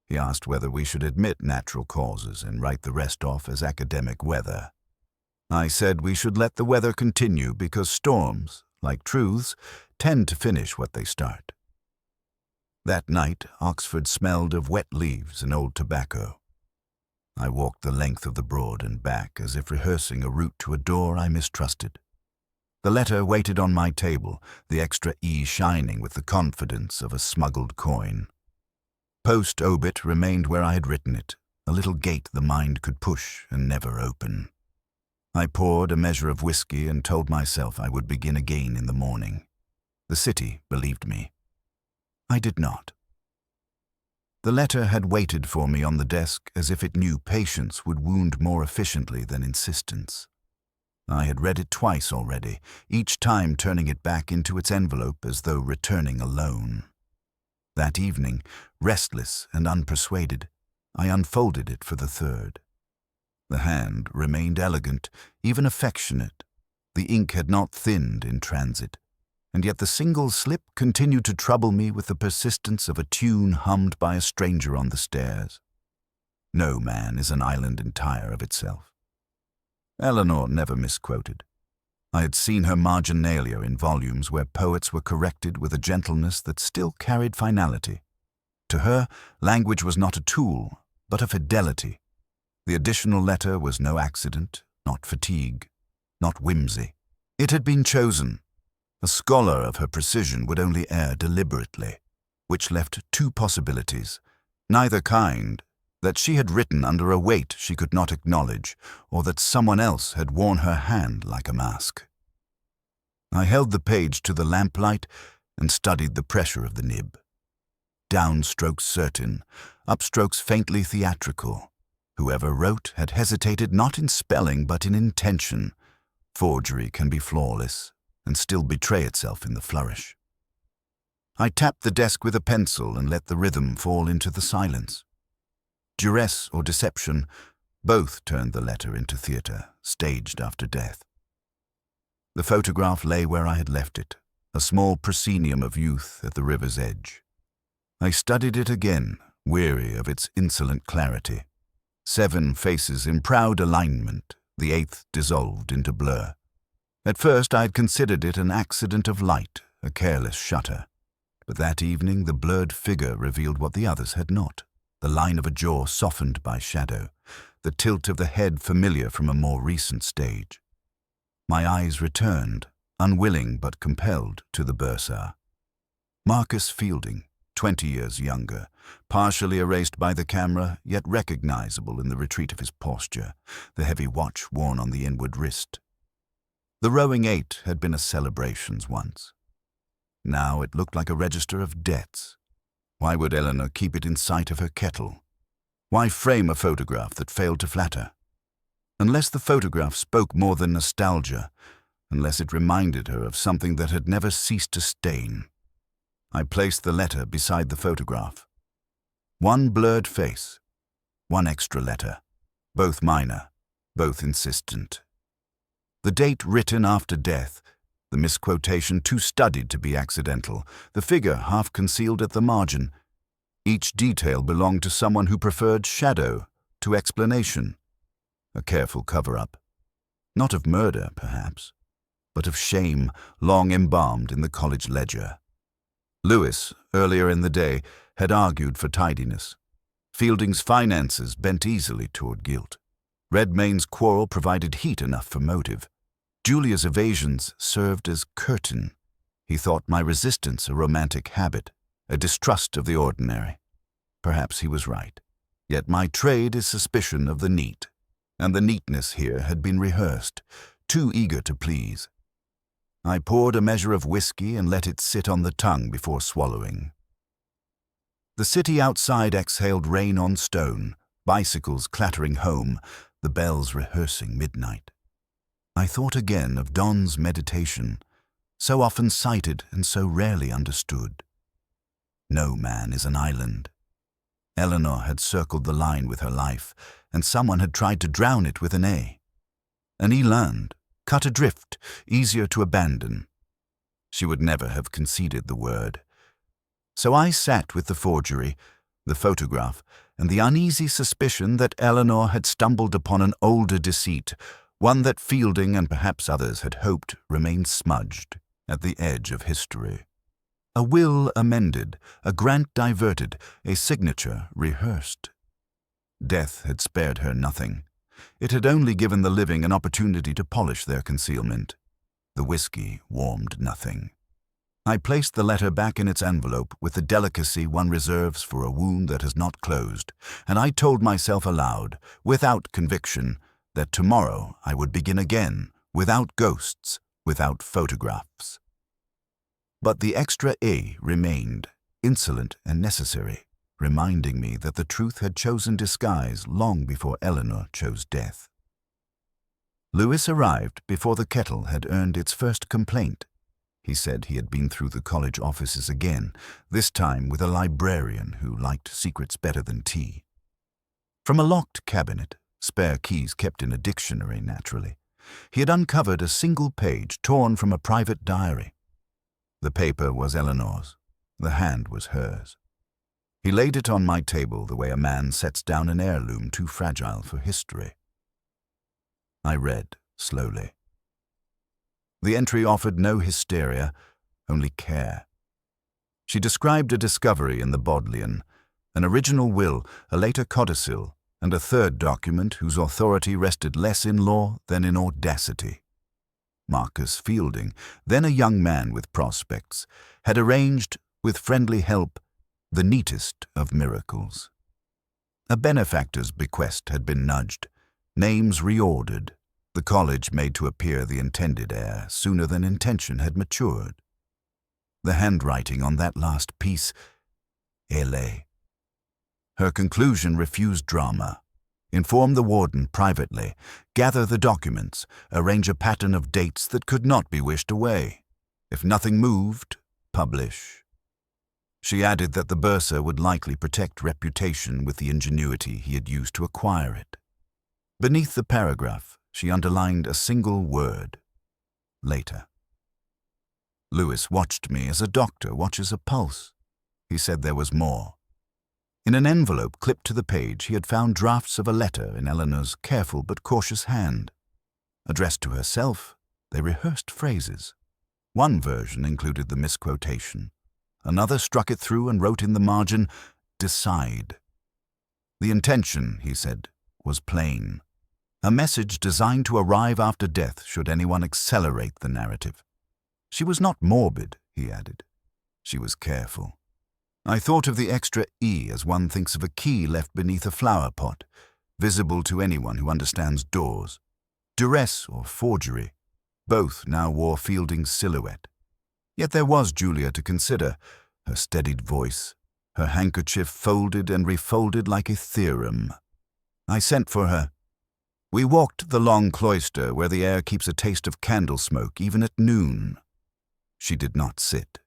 He asked whether we should admit natural causes and write the rest off as academic weather. I said we should let the weather continue because storms, like truths, tend to finish what they start. That night, Oxford smelled of wet leaves and old tobacco. I walked the length of the Broad and back as if rehearsing a route to a door I mistrusted. The letter waited on my table, the extra E shining with the confidence of a smuggled coin. Post-obit remained where I had written it, a little gate the mind could push and never open. I poured a measure of whiskey and told myself I would begin again in the morning. The city believed me. I did not. The letter had waited for me on the desk as if it knew patience would wound more efficiently than insistence. I had read it twice already, each time turning it back into its envelope as though returning a loan. That evening, restless and unpersuaded, I unfolded it for the third. The hand remained elegant, even affectionate. The ink had not thinned in transit, and yet the single slip continued to trouble me with the persistence of a tune hummed by a stranger on the stairs. No man is an island entire of itself. Eleanor never misquoted. I had seen her marginalia in volumes where poets were corrected with a gentleness that still carried finality. To her, language was not a tool, but a fidelity. The additional letter was no accident, not fatigue, not whimsy. It had been chosen. A scholar of her precision would only err deliberately, which left two possibilities, neither kind, that she had written under a weight she could not acknowledge, or that someone else had worn her hand like a mask. I held the page to the lamplight and studied the pressure of the nib. Downstrokes certain, upstrokes faintly theatrical. Whoever wrote had hesitated not in spelling but in intention. Forgery can be flawless and still betray itself in the flourish. I tapped the desk with a pencil and let the rhythm fall into the silence. Duress or deception, both turned the letter into theatre, staged after death. The photograph lay where I had left it, a small proscenium of youth at the river's edge. I studied it again, weary of its insolent clarity. 7 faces in proud alignment, the 8th dissolved into blur. At first I had considered it an accident of light, a careless shutter. But that evening the blurred figure revealed what the others had not. The line of a jaw softened by shadow, the tilt of the head familiar from a more recent stage. My eyes returned, unwilling but compelled, to the bursar. Marcus Fielding, 20 years younger, partially erased by the camera, yet recognizable in the retreat of his posture, the heavy watch worn on the inward wrist. The rowing 8 had been a celebrations once. Now it looked like a register of debts. Why would Eleanor keep it in sight of her kettle? Why frame a photograph that failed to flatter? Unless the photograph spoke more than nostalgia, unless it reminded her of something that had never ceased to stain. I placed the letter beside the photograph. One blurred face, one extra letter, both minor, both insistent. The date written after death, the misquotation too studied to be accidental, the figure half concealed at the margin. Each detail belonged to someone who preferred shadow to explanation. A careful cover-up. Not of murder, perhaps, but of shame long embalmed in the college ledger. Lewis, earlier in the day, had argued for tidiness. Fielding's finances bent easily toward guilt. Redmayne's quarrel provided heat enough for motive. Julia's evasions served as curtain. He thought my resistance a romantic habit, a distrust of the ordinary. Perhaps he was right. Yet my trade is suspicion of the neat, and the neatness here had been rehearsed, too eager to please. I poured a measure of whiskey and let it sit on the tongue before swallowing. The city outside exhaled rain on stone, bicycles clattering home, the bells rehearsing midnight. I thought again of Don's meditation, so often cited and so rarely understood. No man is an island. Eleanor had circled the line with her life, and someone had tried to drown it with an A. An eland, cut adrift, easier to abandon. She would never have conceded the word. So I sat with the forgery, the photograph, and the uneasy suspicion that Eleanor had stumbled upon an older deceit, one that Fielding and perhaps others had hoped remained smudged at the edge of history. A will amended, a grant diverted, a signature rehearsed. Death had spared her nothing. It had only given the living an opportunity to polish their concealment. The whiskey warmed nothing. I placed the letter back in its envelope with the delicacy one reserves for a wound that has not closed, and I told myself aloud, without conviction, that tomorrow I would begin again, without ghosts, without photographs. But the extra A remained, insolent and necessary, reminding me that the truth had chosen disguise long before Eleanor chose death. Lewis arrived before the kettle had earned its first complaint. He said he had been through the college offices again, this time with a librarian who liked secrets better than tea. From a locked cabinet, spare keys kept in a dictionary naturally, he had uncovered a single page torn from a private diary. The paper was Eleanor's, the hand was hers. He laid it on my table the way a man sets down an heirloom too fragile for history. I read slowly. The entry offered no hysteria, only care. She described a discovery in the Bodleian, an original will, a later codicil, and a third document whose authority rested less in law than in audacity. Marcus Fielding, then a young man with prospects, had arranged, with friendly help, the neatest of miracles. A benefactor's bequest had been nudged, names reordered, the college made to appear the intended heir sooner than intention had matured. The handwriting on that last piece, Elle. Her conclusion refused drama. Inform the warden privately, gather the documents, arrange a pattern of dates that could not be wished away. If nothing moved, publish. She added that the bursar would likely protect reputation with the ingenuity he had used to acquire it. Beneath the paragraph, she underlined a single word: later. Lewis watched me as a doctor watches a pulse. He said there was more. In an envelope clipped to the page, he had found drafts of a letter in Eleanor's careful but cautious hand. Addressed to herself, they rehearsed phrases. One version included the misquotation. Another struck it through and wrote in the margin, "Decide." The intention, he said, was plain. A message designed to arrive after death should anyone accelerate the narrative. She was not morbid, he added. She was careful. I thought of the extra E as one thinks of a key left beneath a flower pot, visible to anyone who understands doors. Duress or forgery, both now wore Fielding's silhouette. Yet there was Julia to consider, her steadied voice, her handkerchief folded and refolded like a theorem. I sent for her. We walked the long cloister where the air keeps a taste of candle smoke even at noon. She did not sit.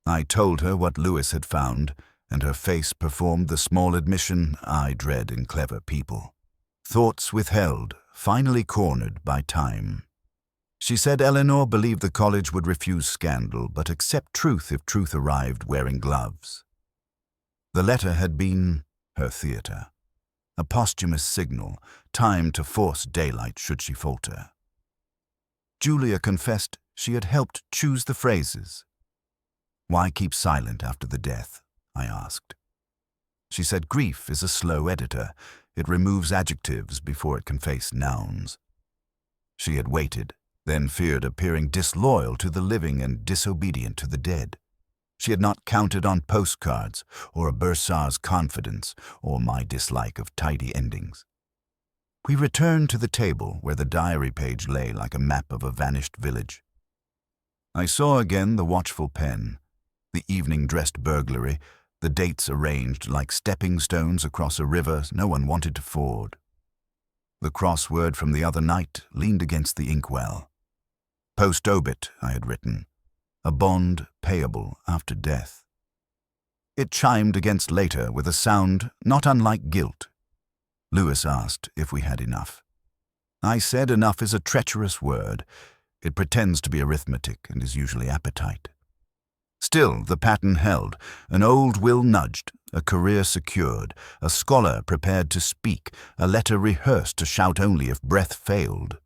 I told her what Lewis had found, and her face performed the small admission I dread in clever people. Thoughts withheld, finally cornered by time. She said Eleanor believed the college would refuse scandal, but accept truth if truth arrived wearing gloves. The letter had been her theatre, a posthumous signal, timed to force daylight should she falter. Julia confessed she had helped choose the phrases. Why keep silent after the death? I asked. She said grief is a slow editor. It removes adjectives before it can face nouns. She had waited, then feared appearing disloyal to the living and disobedient to the dead. She had not counted on postcards, or a bursar's confidence, or my dislike of tidy endings. We returned to the table where the diary page lay like a map of a vanished village. I saw again the watchful pen, the evening-dressed burglary, the dates arranged like stepping stones across a river no one wanted to ford. The crossword from the other night leaned against the inkwell. Post obit, I had written, a bond payable after death. It chimed against later with a sound not unlike guilt. Lewis asked if we had enough. I said enough is a treacherous word. It pretends to be arithmetic and is usually appetite. Still, the pattern held. An old will nudged, a career secured, a scholar prepared to speak, a letter rehearsed to shout only if breath failed.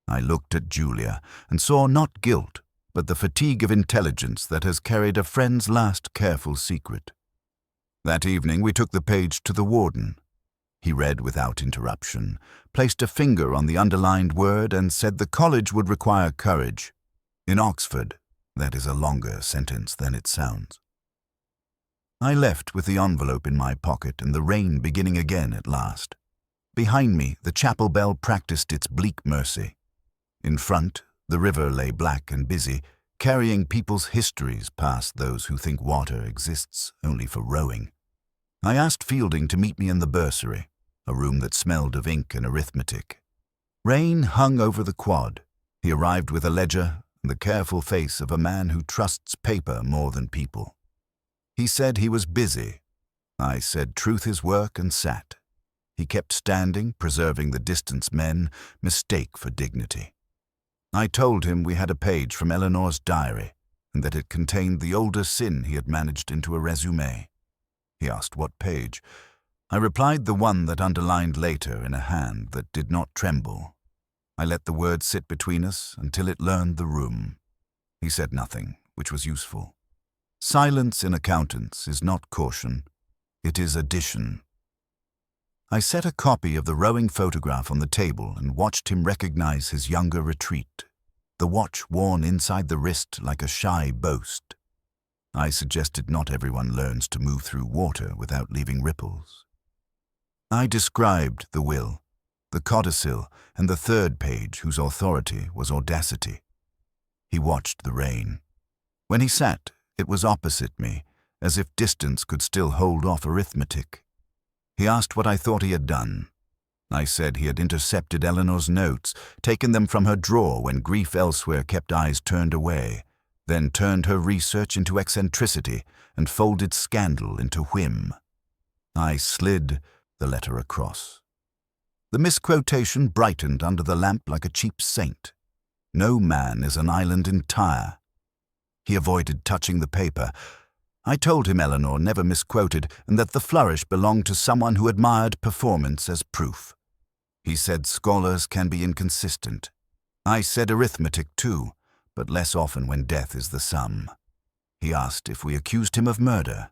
I looked at Julia and saw not guilt, but the fatigue of intelligence that has carried a friend's last careful secret. That evening we took the page to the warden. He read without interruption, placed a finger on the underlined word, and said the college would require courage. In Oxford, that is a longer sentence than it sounds. I left with the envelope in my pocket and the rain beginning again at last. Behind me, the chapel bell practiced its bleak mercy. In front, the river lay black and busy, carrying people's histories past those who think water exists only for rowing. I asked Fielding to meet me in the bursary, a room that smelled of ink and arithmetic. Rain hung over the quad. He arrived with a ledger and the careful face of a man who trusts paper more than people. He said he was busy. I said truth is work and sat. He kept standing, preserving the distance men mistake for dignity. I told him we had a page from Eleanor's diary and that it contained the older sin he had managed into a resume. He asked what page. I replied the one that underlined later in a hand that did not tremble. I let the word sit between us until it learned the room. He said nothing, which was useful. Silence in accountants is not caution, it is addition. I set a copy of the rowing photograph on the table and watched him recognize his younger retreat, the watch worn inside the wrist like a shy boast. I suggested not everyone learns to move through water without leaving ripples. I described the will, the codicil, and the third page whose authority was audacity. He watched the rain. When he sat, it was opposite me, as if distance could still hold off arithmetic. He asked what I thought he had done. I said he had intercepted Eleanor's notes, taken them from her drawer when grief elsewhere kept eyes turned away, then turned her research into eccentricity and folded scandal into whim. I slid the letter across. The misquotation brightened under the lamp like a cheap saint. No man is an island entire. He avoided touching the paper. I told him Eleanor never misquoted and that the flourish belonged to someone who admired performance as proof. He said scholars can be inconsistent. I said arithmetic too, but less often when death is the sum. He asked if we accused him of murder.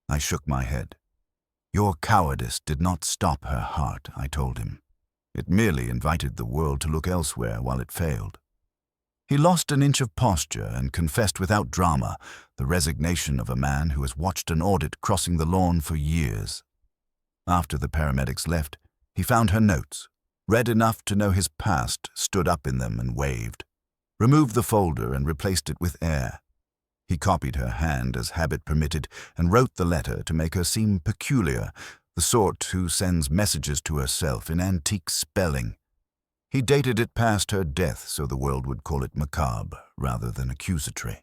I shook my head. Your cowardice did not stop her heart, I told him. It merely invited the world to look elsewhere while it failed. He lost an inch of posture and confessed without drama the resignation of a man who has watched an audit crossing the lawn for years. After the paramedics left, he found her notes, read enough to know his past, stood up in them and waved, removed the folder and replaced it with air. He copied her hand as habit permitted and wrote the letter to make her seem peculiar, the sort who sends messages to herself in antique spelling. He dated it past her death so the world would call it macabre rather than accusatory.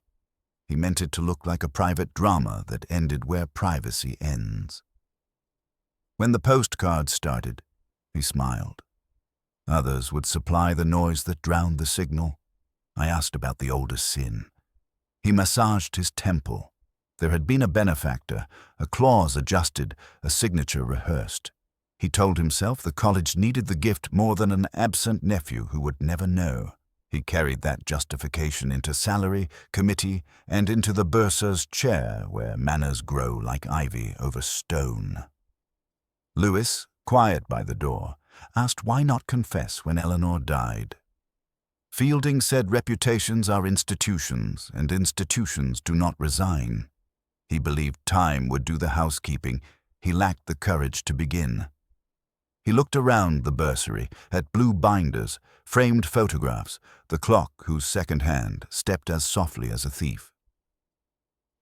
He meant it to look like a private drama that ended where privacy ends. When the postcards started, he smiled. Others would supply the noise that drowned the signal. I asked about the older sin. He massaged his temple. There had been a benefactor, a clause adjusted, a signature rehearsed. He told himself the college needed the gift more than an absent nephew who would never know. He carried that justification into salary, committee, and into the bursar's chair where manners grow like ivy over stone. Lewis, quiet by the door, asked why not confess when Eleanor died. Fielding said reputations are institutions, and institutions do not resign. He believed time would do the housekeeping. He lacked the courage to begin. He looked around the bursary, at blue binders, framed photographs, the clock whose second hand stepped as softly as a thief.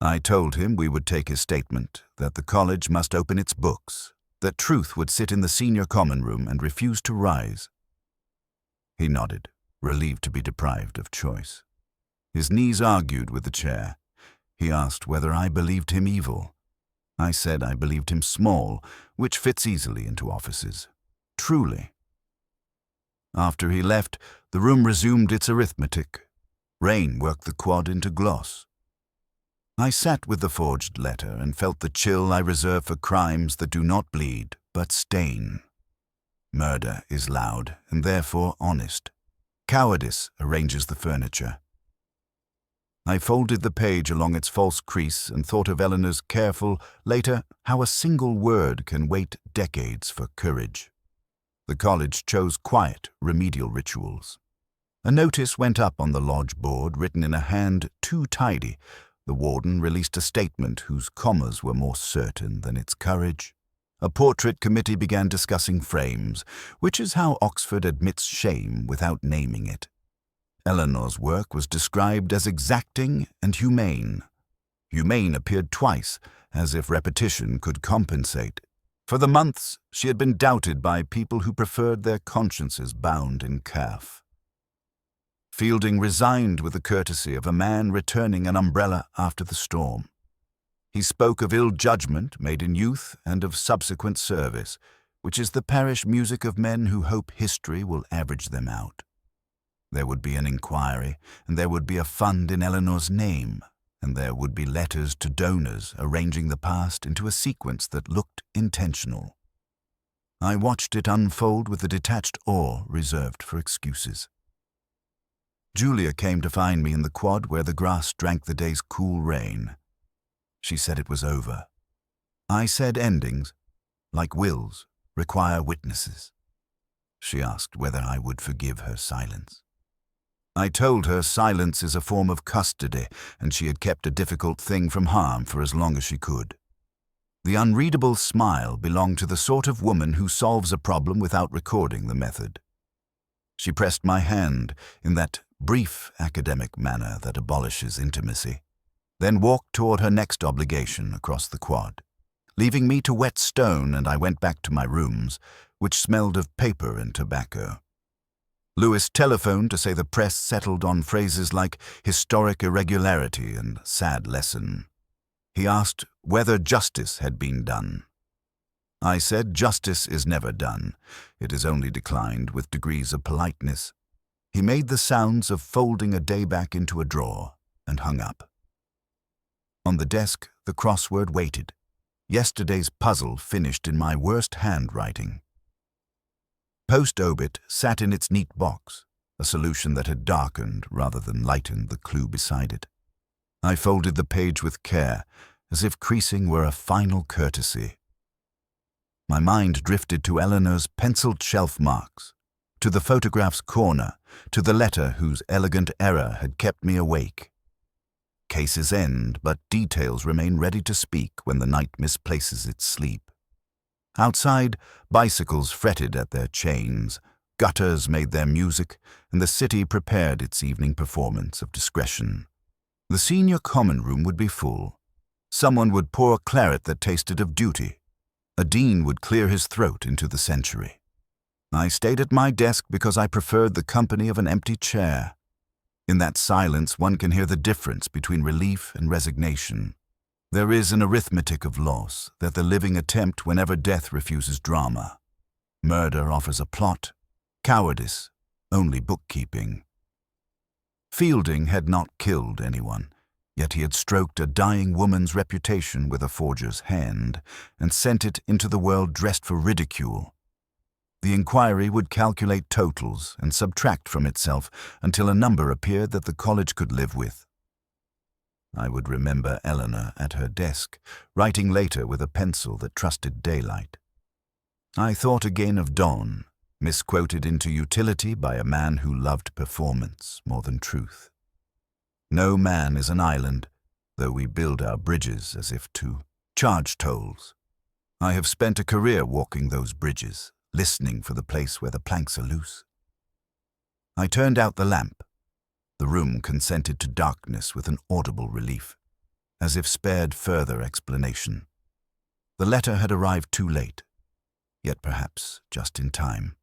I told him we would take his statement, that the college must open its books, that truth would sit in the senior common room and refuse to rise. He nodded, relieved to be deprived of choice. His knees argued with the chair. He asked whether I believed him evil. I said I believed him small, which fits easily into offices. Truly. After he left, the room resumed its arithmetic. Rain worked the quad into gloss. I sat with the forged letter and felt the chill I reserve for crimes that do not bleed, but stain. Murder is loud and therefore honest. Cowardice arranges the furniture. I folded the page along its false crease and thought of Eleanor's careful, later, how a single word can wait decades for courage. The college chose quiet, remedial rituals. A notice went up on the lodge board, written in a hand too tidy. The warden released a statement whose commas were more certain than its courage. A portrait committee began discussing frames, which is how Oxford admits shame without naming it. Eleanor's work was described as exacting and humane. Humane appeared twice, as if repetition could compensate. For the months, she had been doubted by people who preferred their consciences bound in calf. Fielding resigned with the courtesy of a man returning an umbrella after the storm. He spoke of ill judgment made in youth and of subsequent service, which is the parish music of men who hope history will average them out. There would be an inquiry, and there would be a fund in Eleanor's name, and there would be letters to donors arranging the past into a sequence that looked intentional. I watched it unfold with the detached awe reserved for excuses. Julia came to find me in the quad where the grass drank the day's cool rain. She said it was over. I said endings, like wills, require witnesses. She asked whether I would forgive her silence. I told her silence is a form of custody, and she had kept a difficult thing from harm for as long as she could. The unreadable smile belonged to the sort of woman who solves a problem without recording the method. She pressed my hand in that brief academic manner that abolishes intimacy, then walked toward her next obligation across the quad, leaving me to wet stone, and I went back to my rooms, which smelled of paper and tobacco. Lewis telephoned to say the press settled on phrases like historic irregularity and sad lesson. He asked whether justice had been done. I said justice is never done. It is only declined with degrees of politeness. He made the sounds of folding a day back into a drawer and hung up. On the desk, the crossword waited. Yesterday's puzzle finished in my worst handwriting. Post-obit sat in its neat box, a solution that had darkened rather than lightened the clue beside it. I folded the page with care, as if creasing were a final courtesy. My mind drifted to Eleanor's penciled shelf marks, to the photograph's corner, to the letter whose elegant error had kept me awake. Cases end, but details remain ready to speak when the night misplaces its sleep. Outside, bicycles fretted at their chains, gutters made their music, and the city prepared its evening performance of discretion. The senior common room would be full. Someone would pour claret that tasted of duty. A dean would clear his throat into the century. I stayed at my desk because I preferred the company of an empty chair. In that silence, one can hear the difference between relief and resignation. There is an arithmetic of loss that the living attempt whenever death refuses drama. Murder offers a plot, cowardice, only bookkeeping. Fielding had not killed anyone, yet he had stroked a dying woman's reputation with a forger's hand and sent it into the world dressed for ridicule. The inquiry would calculate totals and subtract from itself until a number appeared that the college could live with. I would remember Eleanor at her desk, writing later with a pencil that trusted daylight. I thought again of Dawn, misquoted into utility by a man who loved performance more than truth. No man is an island, though we build our bridges as if to charge tolls. I have spent a career walking those bridges, listening for the place where the planks are loose. I turned out the lamp. The room consented to darkness with an audible relief, as if spared further explanation. The letter had arrived too late, yet perhaps just in time.